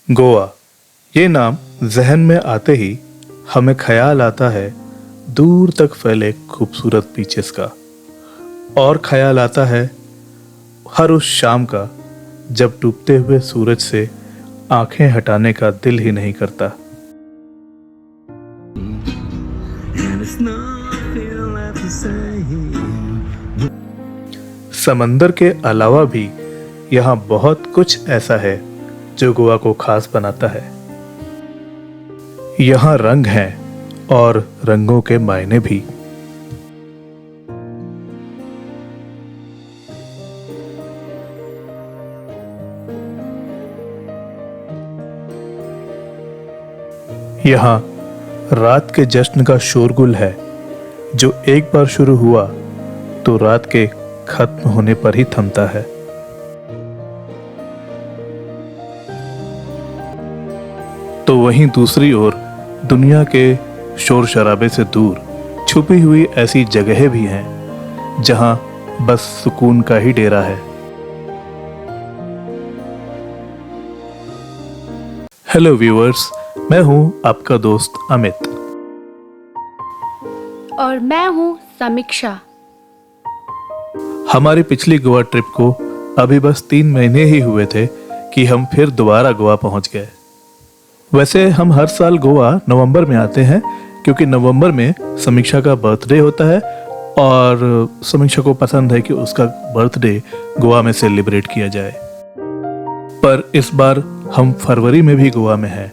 गोवा, ये नाम जहन में आते ही हमें ख्याल आता है दूर तक फैले खूबसूरत बीचेस का, और ख्याल आता है हर उस शाम का जब डूबते हुए सूरज से आंखें हटाने का दिल ही नहीं करता। समंदर के अलावा भी यहाँ बहुत कुछ ऐसा है जो गोवा को खास बनाता है। यहाँ रंग हैं और रंगों के मायने भी। यहाँ रात के जश्न का शोरगुल है जो एक बार शुरू हुआ तो रात के खत्म होने पर ही थमता है। तो वहीं दूसरी ओर दुनिया के शोर शराबे से दूर छुपी हुई ऐसी जगहें भी हैं जहां बस सुकून का ही डेरा है। हेलो व्यूअर्स, मैं हूं आपका दोस्त अमित और मैं हूँ समीक्षा। हमारी पिछली गोवा ट्रिप को अभी बस 3 महीने ही हुए थे कि हम फिर दोबारा गोवा पहुंच गए। वैसे हम हर साल गोवा नवंबर में आते हैं क्योंकि नवंबर में समीक्षा का बर्थडे होता है और समीक्षा को पसंद है कि उसका बर्थडे गोवा में सेलिब्रेट किया जाए। पर इस बार हम फरवरी में भी गोवा में हैं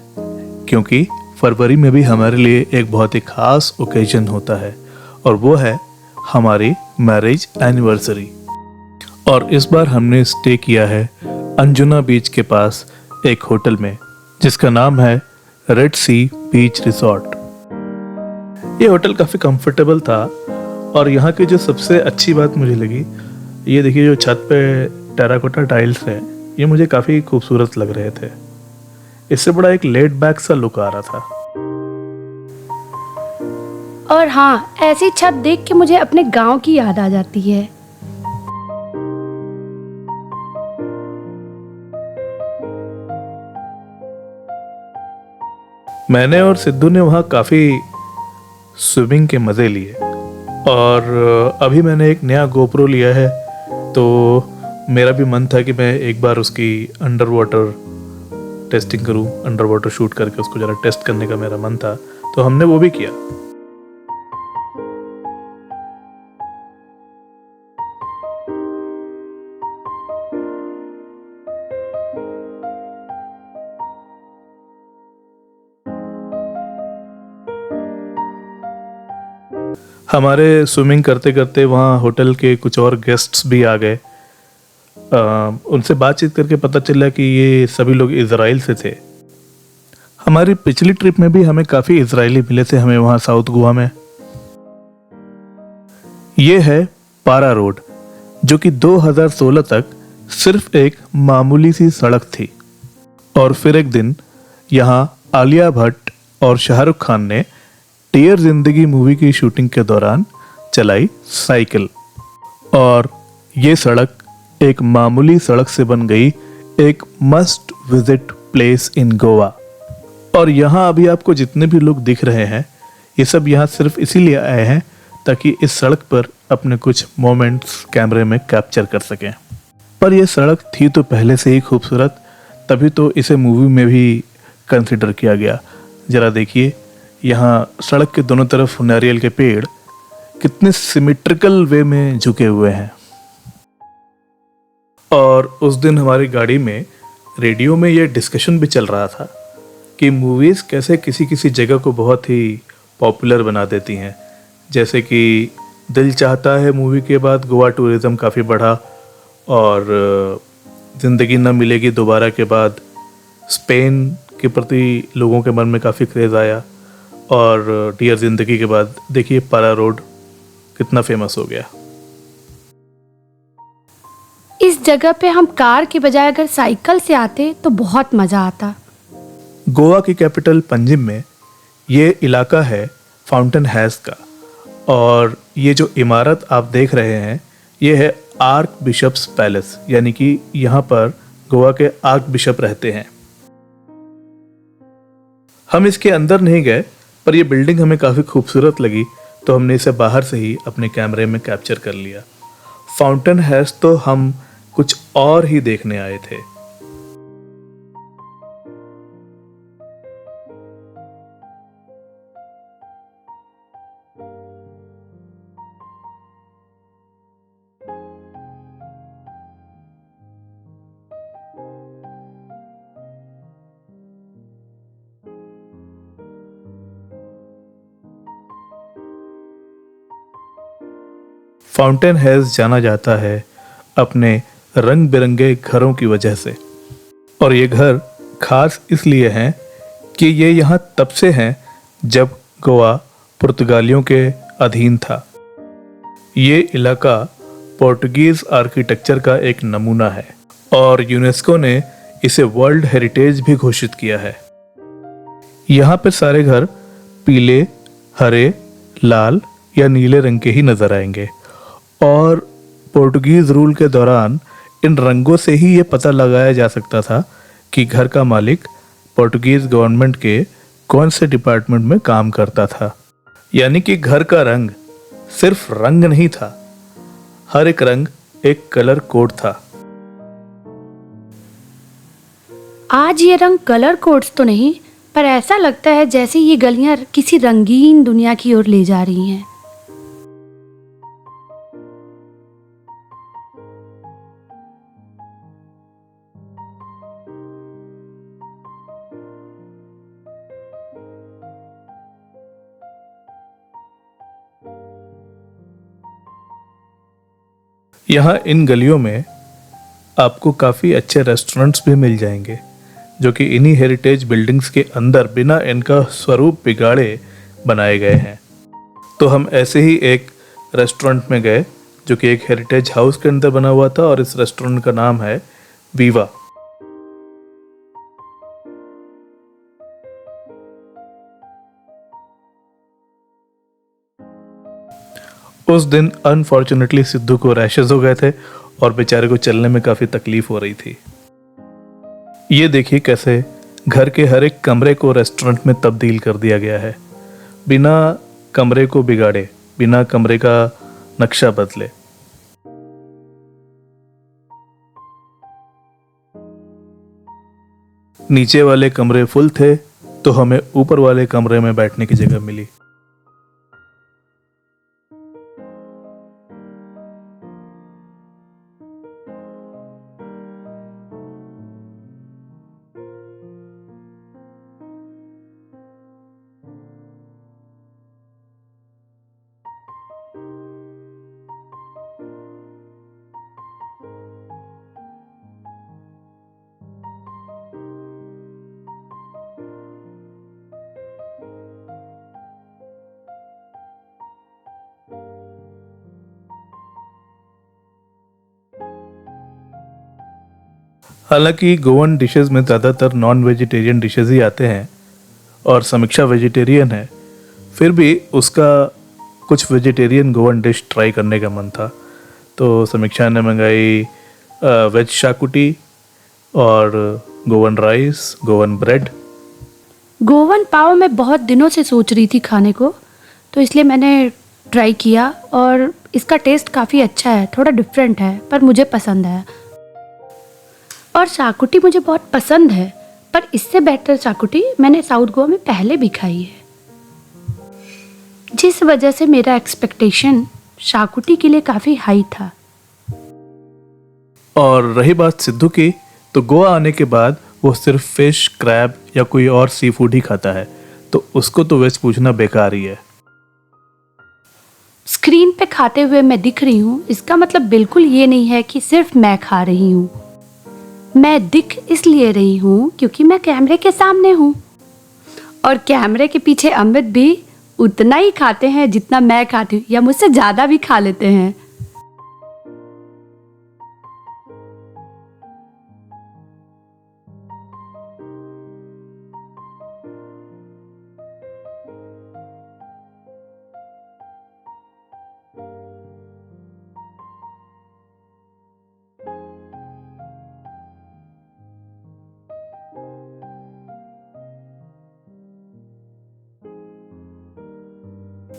क्योंकि फरवरी में भी हमारे लिए एक बहुत ही खास ओकेजन होता है और वो है हमारी मैरिज एनिवर्सरी। और इस बार हमने स्टे किया है अंजुना बीच के पास एक होटल में जिसका नाम है रेड सी बीच रिसोर्ट। ये होटल काफ़ी कंफर्टेबल था और यहाँ की जो सबसे अच्छी बात मुझे लगी, ये देखिए जो छत पे टेराकोटा टाइल्स हैं, ये मुझे काफ़ी खूबसूरत लग रहे थे। इससे बड़ा एक लेड बैक सा लुक आ रहा था। और हाँ, ऐसी छत देख के मुझे अपने गांव की याद आ जाती है। मैंने और सिद्धू ने वहाँ काफ़ी स्विमिंग के मज़े लिए और अभी मैंने एक नया गोप्रो लिया है तो मेरा भी मन था कि मैं एक बार उसकी अंडर वाटर टेस्टिंग करूँ, अंडर वाटर शूट करके उसको ज़रा टेस्ट करने का मेरा मन था, तो हमने वो भी किया। हमारे स्विमिंग करते करते वहाँ होटल के कुछ और गेस्ट्स भी आ गए। उनसे बातचीत करके पता चला कि ये सभी लोग इजराइल से थे। हमारी पिछली ट्रिप में भी हमें काफ़ी इजरायली मिले थे हमें वहाँ साउथ गोवा में। ये है पारा रोड जो कि 2016 तक सिर्फ एक मामूली सी सड़क थी और फिर एक दिन यहाँ आलिया भट्ट और शाहरुख खान ने डियर जिंदगी मूवी की शूटिंग के दौरान चलाई साइकिल और ये सड़क एक मामूली सड़क से बन गई एक must visit place in Goa. और यहाँ अभी आपको जितने भी लोग दिख रहे हैं ये सब यहाँ सिर्फ इसीलिए आए हैं ताकि इस सड़क पर अपने कुछ मोमेंट्स कैमरे में कैप्चर कर सकें। पर यह सड़क थी तो पहले से ही खूबसूरत, तभी तो इसे मूवी में भी कंसिडर किया गया। ज़रा देखिए, यहाँ सड़क के दोनों तरफ नारियल के पेड़ कितने सिमेट्रिकल वे में झुके हुए हैं। और उस दिन हमारी गाड़ी में रेडियो में ये डिस्कशन भी चल रहा था कि मूवीज़ कैसे किसी किसी जगह को बहुत ही पॉपुलर बना देती हैं। जैसे कि दिल चाहता है मूवी के बाद गोवा टूरिज़्म काफ़ी बढ़ा और ज़िंदगी न मिलेगी दोबारा के बाद स्पेन के प्रति लोगों के मन में काफ़ी क्रेज़ आया और डियर जिंदगी के बाद देखिए पारा रोड कितना फेमस हो गया। इस जगह पे हम कार के बजाय अगर साइकिल से आते तो बहुत मज़ा आता। गोवा की कैपिटल पंजिम में ये इलाका है फाउंटेन हैज़ का और ये जो इमारत आप देख रहे हैं ये है आर्क बिशप्स पैलेस, यानी कि यहाँ पर गोवा के आर्क बिशप रहते हैं। हम इसके अंदर नहीं गए, पर यह बिल्डिंग हमें काफ़ी खूबसूरत लगी, तो हमने इसे बाहर से ही अपने कैमरे में कैप्चर कर लिया। फाउंटेन हेड्स तो हम कुछ और ही देखने आए थे। फाउंटेन हेल्स जाना जाता है अपने रंग बिरंगे घरों की वजह से, और ये घर खास इसलिए हैं कि ये यहाँ तब से हैं जब गोवा पुर्तगालियों के अधीन था। ये इलाका पोर्टुगीज आर्किटेक्चर का एक नमूना है और यूनेस्को ने इसे वर्ल्ड हेरिटेज भी घोषित किया है। यहाँ पे सारे घर पीले, हरे, लाल या नीले रंग के ही नजर आएंगे, और पोर्टुगीज रूल के दौरान इन रंगों से ही ये पता लगाया जा सकता था कि घर का मालिक पोर्टुगीज गवर्नमेंट के कौन से डिपार्टमेंट में काम करता था। यानी कि घर का रंग सिर्फ रंग नहीं था, हर एक रंग एक कलर कोड था। आज ये रंग कलर कोड्स तो नहीं, पर ऐसा लगता है जैसे ये गलियां किसी रंगीन दुनिया की ओर ले जा रही हैं। यहाँ इन गलियों में आपको काफ़ी अच्छे रेस्टोरेंट्स भी मिल जाएंगे, जो कि इन्हीं हेरिटेज बिल्डिंग्स के अंदर बिना इनका स्वरूप बिगाड़े बनाए गए हैं। तो हम ऐसे ही एक रेस्टोरेंट में गए जो कि एक हेरिटेज हाउस के अंदर बना हुआ था, और इस रेस्टोरेंट का नाम है वीवा। उस दिन अनफॉर्चुनेटली सिद्धू को रैशेस हो गए थे और बेचारे को चलने में काफ़ी तकलीफ हो रही थी। ये देखिए कैसे घर के हर एक कमरे को रेस्टोरेंट में तब्दील कर दिया गया है, बिना कमरे को बिगाड़े, बिना कमरे का नक्शा बदले। नीचे वाले कमरे फुल थे, तो हमें ऊपर वाले कमरे में बैठने की जगह मिली। हालांकि गोवन डिशेस में ज़्यादातर नॉन वेजिटेरियन डिशेस ही आते हैं और समीक्षा वेजिटेरियन है, फिर भी उसका कुछ वेजिटेरियन गोवन डिश ट्राई करने का मन था, तो समीक्षा ने मंगाई वेज शाकुटी और गोवन राइस, गोवन ब्रेड। गोवन पाव मैं बहुत दिनों से सोच रही थी खाने को, तो इसलिए मैंने ट्राई किया और इसका टेस्ट काफ़ी अच्छा है, थोड़ा डिफरेंट है पर मुझे पसंद है। और शाकुटी मुझे बहुत पसंद है, पर इससे बेटर शाकुटी मैंने साउथ गोवा में पहले भी खाई है, जिस वजह से मेरा एक्सपेक्टेशन शाकुटी के लिए काफ़ी हाई था। और रही बात सिद्धू की, तो गोवा आने के बाद वो सिर्फ फिश, क्रैब या कोई और सी फूड ही खाता है, तो उसको तो वेज पूछना बेकार ही है। स्क्रीन पे खाते हुए मैं दिख रही हूँ, इसका मतलब बिल्कुल ये नहीं है कि सिर्फ मैं खा रही हूँ। मैं दिख इसलिए रही हूँ क्योंकि मैं कैमरे के सामने हूँ, और कैमरे के पीछे अमित भी उतना ही खाते हैं जितना मैं खाती हूँ, या मुझसे ज़्यादा भी खा लेते हैं।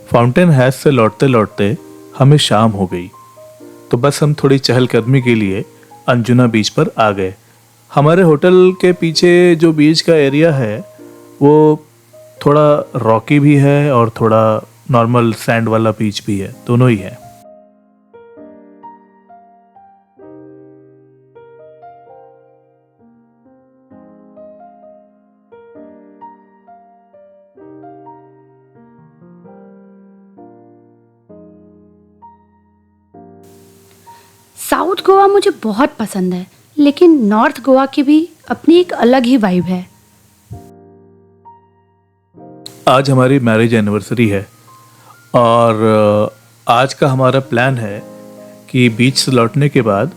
फाउंटेन हैज से लौटते लौटते हमें शाम हो गई, तो बस हम थोड़ी चहलकदमी के लिए अंजुना बीच पर आ गए। हमारे होटल के पीछे जो बीच का एरिया है वो थोड़ा रॉकी भी है और थोड़ा नॉर्मल सैंड वाला बीच भी है, दोनों ही है। साउथ गोवा मुझे बहुत पसंद है, लेकिन नॉर्थ गोवा की भी अपनी एक अलग ही वाइब है। आज हमारी मैरिज एनिवर्सरी है और आज का हमारा प्लान है कि बीच से लौटने के बाद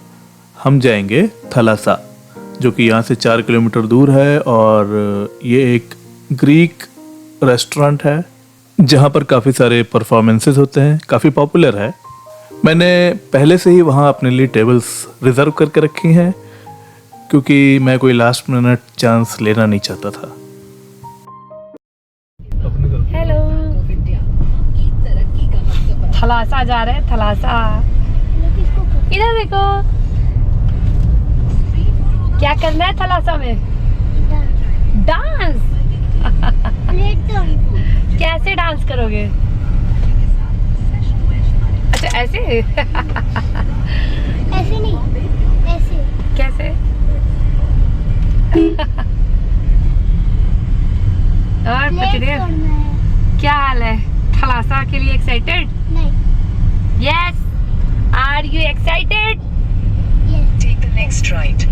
हम जाएंगे थलासा, जो कि यहाँ से 4 किलोमीटर दूर है। और ये एक ग्रीक रेस्टोरेंट है जहाँ पर काफ़ी सारे परफॉर्मेंसेस होते हैं, काफ़ी पॉपुलर है। मैंने पहले से ही वहाँ अपने लिए टेबल्स रिजर्व करके रखी हैं, क्योंकि मैं कोई लास्ट मिनट चांस लेना नहीं चाहता था। हेलो, थलासा जा रहे हैं, थलासा। इधर देखो, क्या करना है थलासा में? डांस। कैसे डांस करोगे? अच्छा, ऐसे? ऐसे नहीं, ऐसे। कैसे? और पचड़े, करना है। क्या हाल है? थलासा के लिए एक्साइटेड? नहीं। Yes. Are you excited? Yes. Take the next right.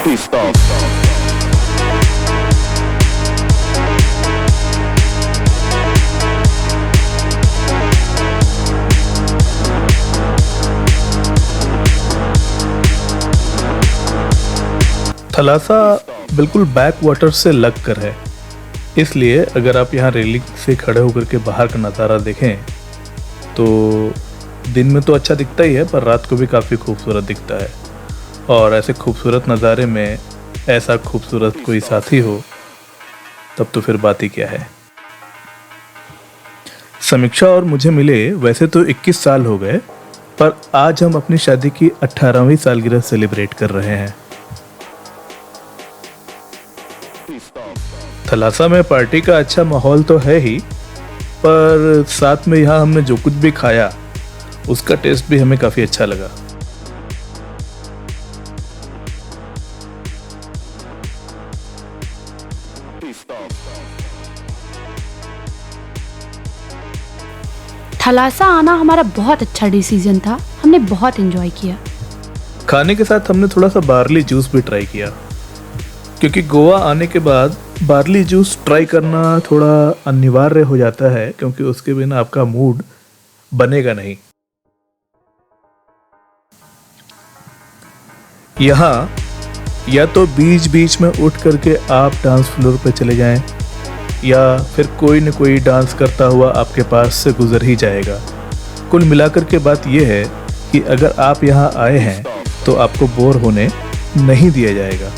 Please stop. थलासा बिल्कुल बैक वाटर से लग कर है, इसलिए अगर आप यहाँ रेलिंग से खड़े होकर के बाहर का नज़ारा देखें तो दिन में तो अच्छा दिखता ही है, पर रात को भी काफ़ी खूबसूरत दिखता है। और ऐसे खूबसूरत नज़ारे में ऐसा खूबसूरत कोई साथी हो तब तो फिर बात ही क्या है। समीक्षा और मुझे मिले वैसे तो 21 साल हो गए, पर आज हम अपनी शादी की 18वीं सालगिरह सेलिब्रेट कर रहे हैं। थलासा में पार्टी का अच्छा माहौल तो है ही, पर साथ में यहाँ हमने जो कुछ भी खाया उसका टेस्ट भी हमें काफ़ी अच्छा लगा। थलासा आना हमारा बहुत अच्छा डिसीजन था, हमने बहुत एंजॉय किया। खाने के साथ हमने थोड़ा सा बार्ली जूस भी ट्राई किया, क्योंकि गोवा आने के बाद बार्ली जूस ट्राई करना थोड़ा अनिवार्य हो जाता है, क्योंकि उसके बिना आपका मूड बनेगा नहीं। यहाँ या तो बीच बीच में उठ करके आप डांस फ्लोर पे चले जाएं, या फिर कोई न कोई डांस करता हुआ आपके पास से गुजर ही जाएगा। कुल मिलाकर के बात यह है कि अगर आप यहाँ आए हैं तो आपको बोर होने नहीं दिया जाएगा।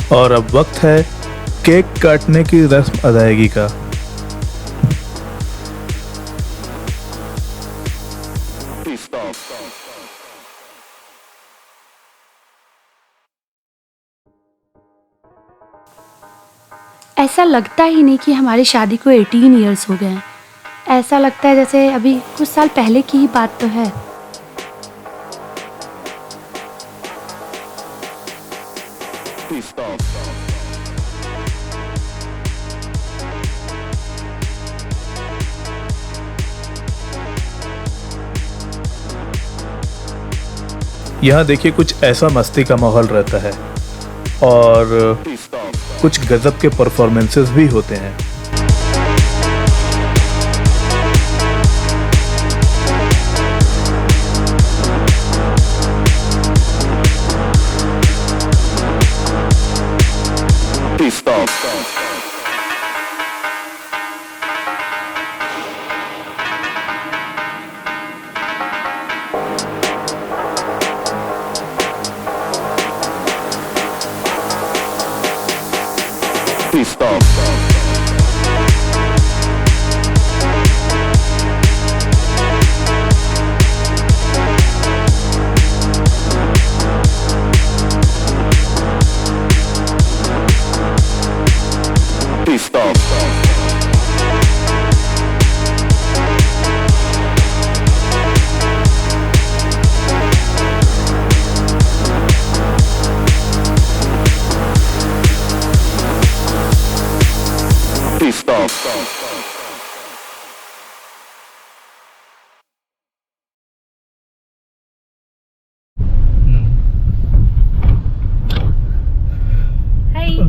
और अब वक्त है केक काटने की रस्म अदायगी का। ऐसा लगता ही नहीं कि हमारी शादी को 18 इयर्स हो गए हैं। ऐसा लगता है जैसे अभी कुछ साल पहले की ही बात तो है। यहाँ देखिए कुछ ऐसा मस्ती का माहौल रहता है और कुछ गजब के परफॉर्मेंसेस भी होते हैं।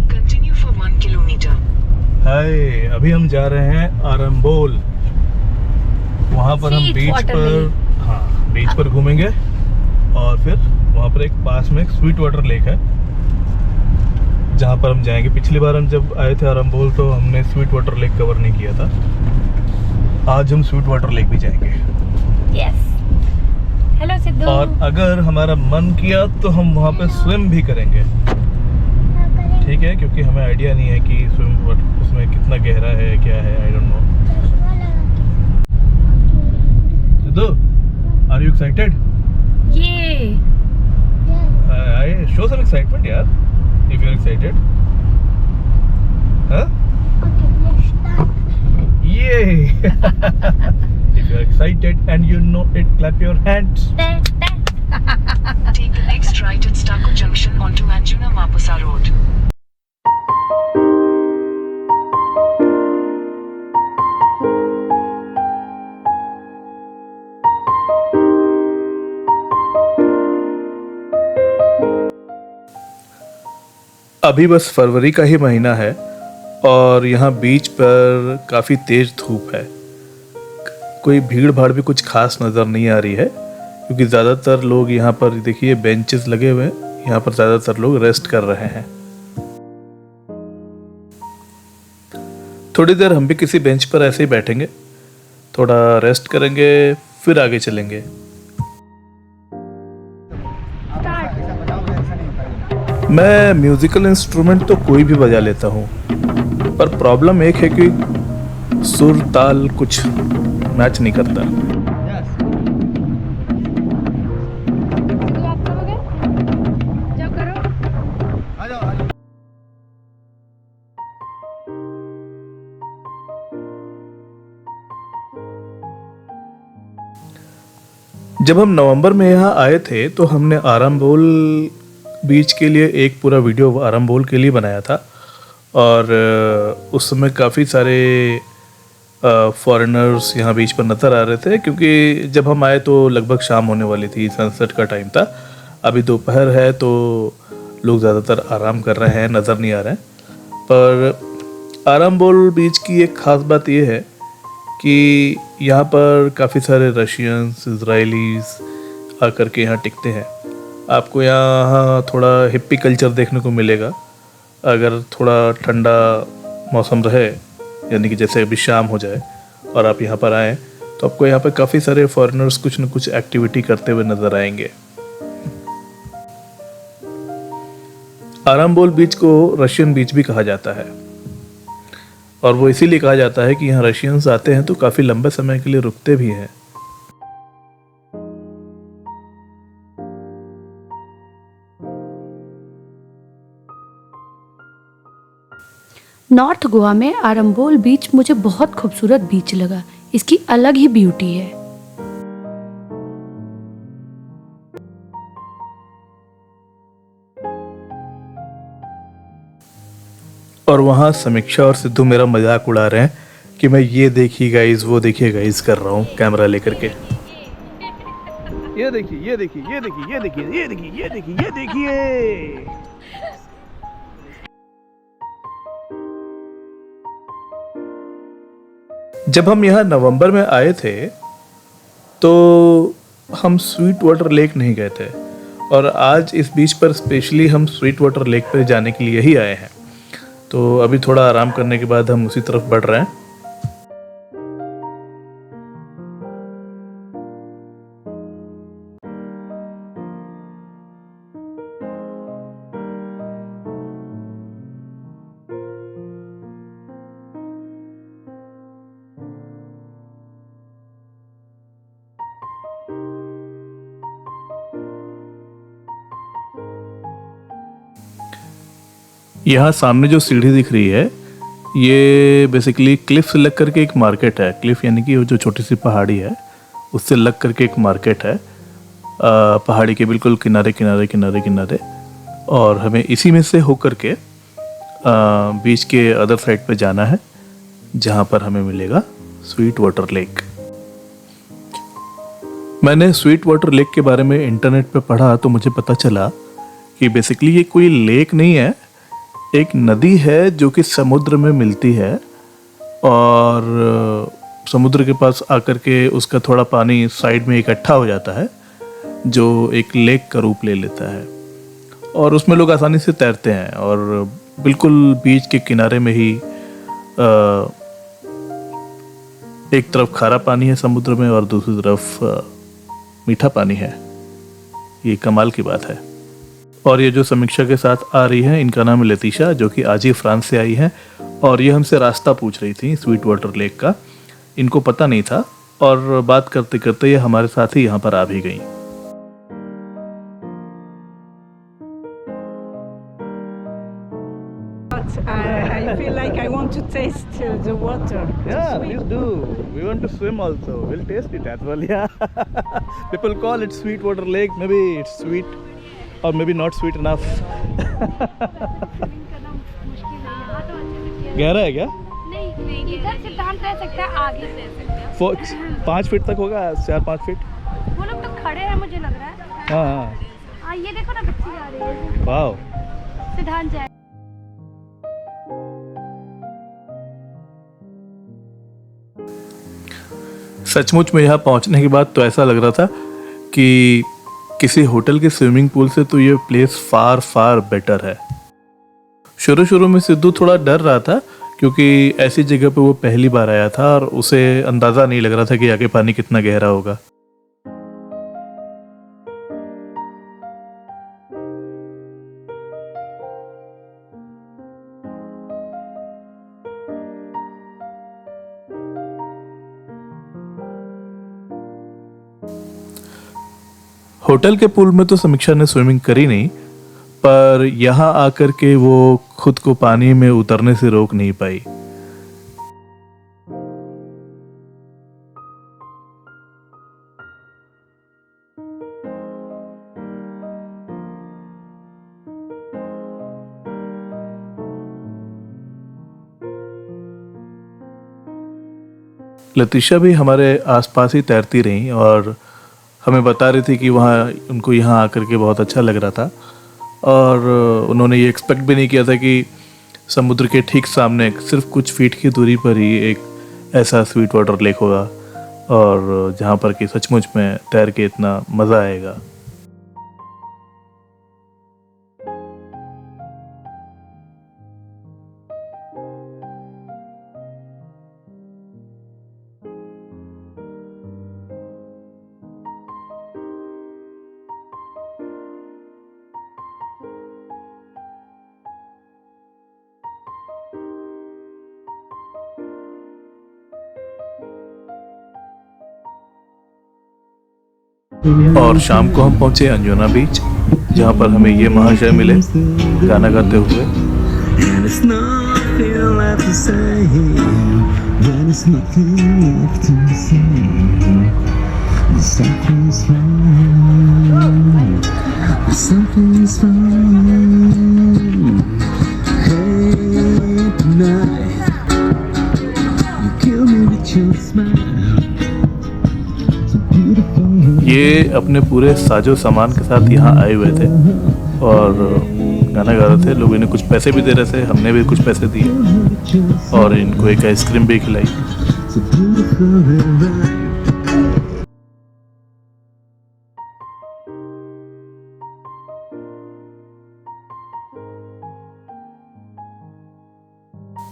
Continue for 1 kilometer. हाय, अभी हम जा रहे हैं आरंबोल। वहाँ पर हम Sweet बीच water पर lake। हाँ बीच पर घूमेंगे और फिर वहाँ पर एक पास में एक स्वीट वाटर लेक है जहाँ पर हम जाएंगे। पिछली बार हम जब आए थे आरंबोल तो हमने स्वीट वाटर लेक कवर नहीं किया था। आज हम स्वीट वाटर लेक भी जाएंगे। यस। हेलो सिद्धू। और अगर हमारा मन किया तो हम वहाँ पे स्विम भी करेंगे, ठीक है? क्योंकि हमें आइडिया नहीं है कि स्विम उसमें कितना गहरा है, क्या है, I don't know. Sidhu, are you excited? ये आई शो सम एक्साइटमेंट यार, इफ यू आर एक्साइटेड। हाँ? ये if you are excited and you know it, clap your hands. Take the next right at Stako Junction onto Anjuna Mapusa Road. अभी बस फरवरी का ही महीना है और यहाँ बीच पर काफ़ी तेज धूप है। कोई भीड़ भाड़ भी कुछ खास नज़र नहीं आ रही है क्योंकि ज़्यादातर लोग यहाँ पर देखिए बेंचेस लगे हुए हैं, यहाँ पर ज़्यादातर लोग रेस्ट कर रहे हैं। थोड़ी देर हम भी किसी बेंच पर ऐसे ही बैठेंगे, थोड़ा रेस्ट करेंगे, फिर आगे चलेंगे। मैं म्यूजिकल इंस्ट्रूमेंट तो कोई भी बजा लेता हूँ, पर प्रॉब्लम एक है कि सुर ताल कुछ मैच नहीं करता। जब हम नवंबर में यहाँ आए थे तो हमने आरंबोल बीच के लिए एक पूरा वीडियो आरंबोल के लिए बनाया था और उस समय काफ़ी सारे फॉरेनर्स यहाँ बीच पर नज़र आ रहे थे क्योंकि जब हम आए तो लगभग शाम होने वाली थी, सनसेट का टाइम था। अभी दोपहर है तो लोग ज़्यादातर आराम कर रहे हैं, नज़र नहीं आ रहे हैं। पर आरंबोल बीच की एक ख़ास बात यह है कि यहाँ पर काफ़ी सारे रशियंस, इजरायलीज आकर के यहाँ टिकते हैं। आपको यहाँ थोड़ा हिप्पी कल्चर देखने को मिलेगा। अगर थोड़ा ठंडा मौसम रहे, यानी कि जैसे अभी शाम हो जाए और आप यहाँ पर आएँ तो आपको यहाँ पर काफ़ी सारे फॉरेनर्स कुछ न कुछ एक्टिविटी करते हुए नज़र आएंगे। आरंबोल बीच को रशियन बीच भी कहा जाता है और वो इसीलिए कहा जाता है कि यहाँ रशियंस आते हैं तो काफ़ी लंबे समय के लिए रुकते भी हैं। नॉर्थ गोवा में आरंबोल बीच मुझे बहुत खूबसूरत बीच लगा। इसकी अलग ही ब्यूटी है। और वहाँ समीक्षा और सिद्धू मेरा मजाक उड़ा रहे हैं कि मैं ये देखिए गाइस, वो देखिए गाइस कर रहा हूँ कैमरा लेकर के। ये देखिए, ये देखिए, ये देखिए, ये देखिए, ये देखिए, ये देखिए, ये देखिए। जब हम यहाँ नवंबर में आए थे तो हम स्वीट वाटर लेक नहीं गए थे, और आज इस बीच पर स्पेशली हम स्वीट वाटर लेक पर जाने के लिए ही आए हैं। तो अभी थोड़ा आराम करने के बाद हम उसी तरफ बढ़ रहे हैं। यहाँ सामने जो सीढ़ी दिख रही है ये बेसिकली क्लिफ से लग करके एक मार्केट है। क्लिफ यानी कि वो जो छोटी सी पहाड़ी है उससे लग करके एक मार्केट है, पहाड़ी के बिल्कुल किनारे किनारे किनारे किनारे। और हमें इसी में से होकर के बीच के अदर साइड पे जाना है जहाँ पर हमें मिलेगा स्वीट वाटर लेक। मैंने स्वीट वाटर लेक के बारे में इंटरनेट पे पढ़ा तो मुझे पता चला कि बेसिकली ये कोई लेक नहीं है, एक नदी है जो कि समुद्र में मिलती है, और समुद्र के पास आकर के उसका थोड़ा पानी साइड में इकट्ठा हो जाता है जो एक लेक का रूप ले लेता है, और उसमें लोग आसानी से तैरते हैं। और बिल्कुल बीच के किनारे में ही एक तरफ खारा पानी है समुद्र में और दूसरी तरफ मीठा पानी है। ये कमाल की बात है। और ये जो समीक्षा के साथ आ रही है इनका नाम है लतीशा, जो कि आज ही फ्रांस से आई है, और ये हमसे रास्ता पूछ रही थी स्वीट वाटर लेक का। इनको पता नहीं था और बात करते करते ये हमारे साथ ही यहाँ पर आ भी गई। I feel like I want to taste the water. Yeah, please do. We want to swim also. We'll taste it as well. Yeah. People call it sweet water lake. Maybe it's sweet, or maybe not sweet enough. गहरा है क्या? नहीं, इधर से dance रह सकता है, आगे से रह सकता है। 5 फीट तक होगा, 4-5 फीट। वो लोग तो खड़े हैं मुझे लग रहा है। हाँ, ये देखो ना, बच्ची जा रही है। वाओ। सिद्धांत जाए। सचमुच में यहाँ पहुँचने के बाद तो ऐसा लग रहा था कि किसी होटल के स्विमिंग पूल से तो ये प्लेस फार फार बेटर है। शुरू में सिद्धू थोड़ा डर रहा था क्योंकि ऐसी जगह पे वो पहली बार आया था और उसे अंदाज़ा नहीं लग रहा था कि आगे पानी कितना गहरा होगा। होटल के पूल में तो समीक्षा ने स्विमिंग करी नहीं, पर यहाँ आकर के वो खुद को पानी में उतरने से रोक नहीं पाई। लतीशा भी हमारे आसपास ही तैरती रहीं और हमें बता रही थी कि वहाँ उनको यहाँ आकर के बहुत अच्छा लग रहा था, और उन्होंने ये एक्सपेक्ट भी नहीं किया था कि समुद्र के ठीक सामने सिर्फ कुछ फीट की दूरी पर ही एक ऐसा स्वीट वाटर लेक होगा, और जहाँ पर कि सचमुच में तैर के इतना मज़ा आएगा। और शाम को हम पहुंचे अंजुना बीच, जहां पर हमें ये महाशय मिले गाना गाते हुए। feel left to say when there's nothing left to say. Something's wrong. Something's wrong. Hey, tonight you kill me with your smile. So beautiful. ये अपने पूरे साजो सामान के साथ यहाँ आए हुए थे और गाना गा रहे थे। लोग इन्हें कुछ पैसे भी दे रहे थे, हमने भी कुछ पैसे दिए और इनको एक आइसक्रीम भी खिलाई। So beautiful and right.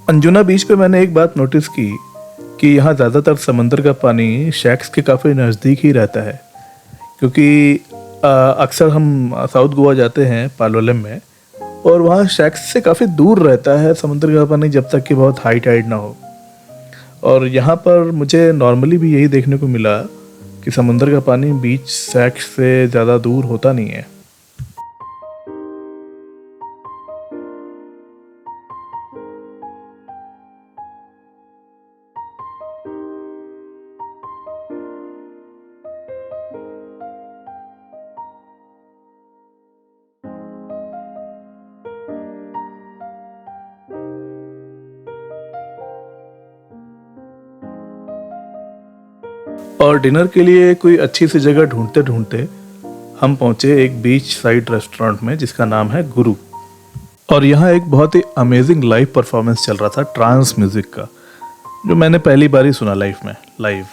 Anjuna बीच पे मैंने एक बात नोटिस की कि यहाँ ज़्यादातर समंदर का पानी शैक्स के काफ़ी नज़दीक ही रहता है, क्योंकि अक्सर हम साउथ गोवा जाते हैं पालोलेम में और वहाँ शैक्स से काफ़ी दूर रहता है समंदर का पानी जब तक कि बहुत हाई टाइड ना हो। और यहाँ पर मुझे नॉर्मली भी यही देखने को मिला कि समंदर का पानी बीच शैक्स से ज़्यादा दूर होता नहीं है। और डिनर के लिए कोई अच्छी सी जगह ढूंढते ढूंढते हम पहुंचे एक बीच साइड रेस्टोरेंट में जिसका नाम है गुरु। और यहाँ एक बहुत ही अमेजिंग लाइव परफॉर्मेंस चल रहा था ट्रांस म्यूजिक का, जो मैंने पहली बार ही सुना लाइफ में लाइव।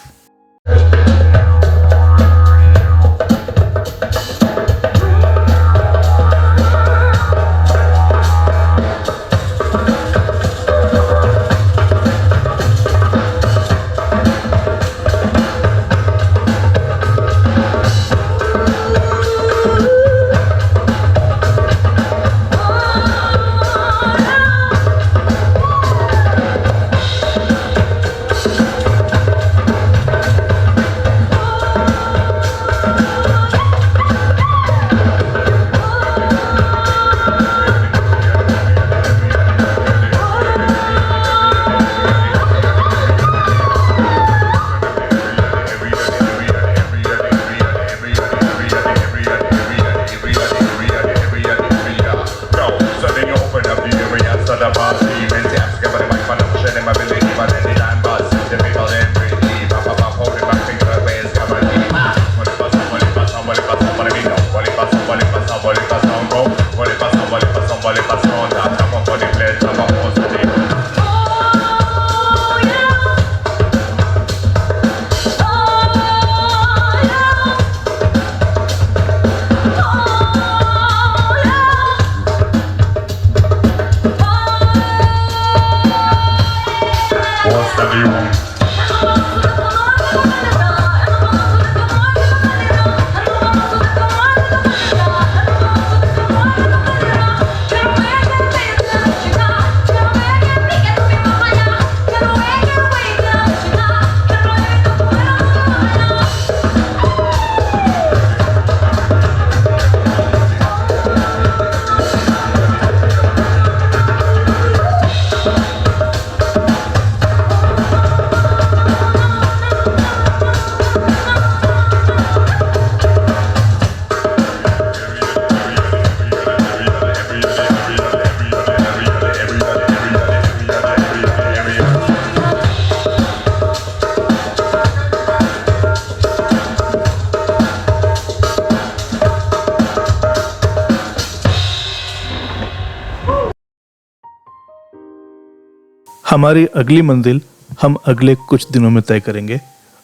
हमारी अगली मंजिल हम अगले कुछ दिनों में तय करेंगे।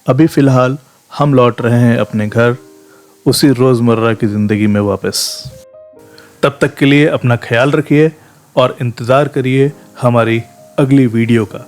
अभी फ़िलहाल हम लौट रहे हैं अपने घर, उसी रोज़मर्रा की ज़िंदगी में वापस। तब तक के लिए अपना ख्याल रखिए और इंतज़ार करिए हमारी अगली वीडियो का।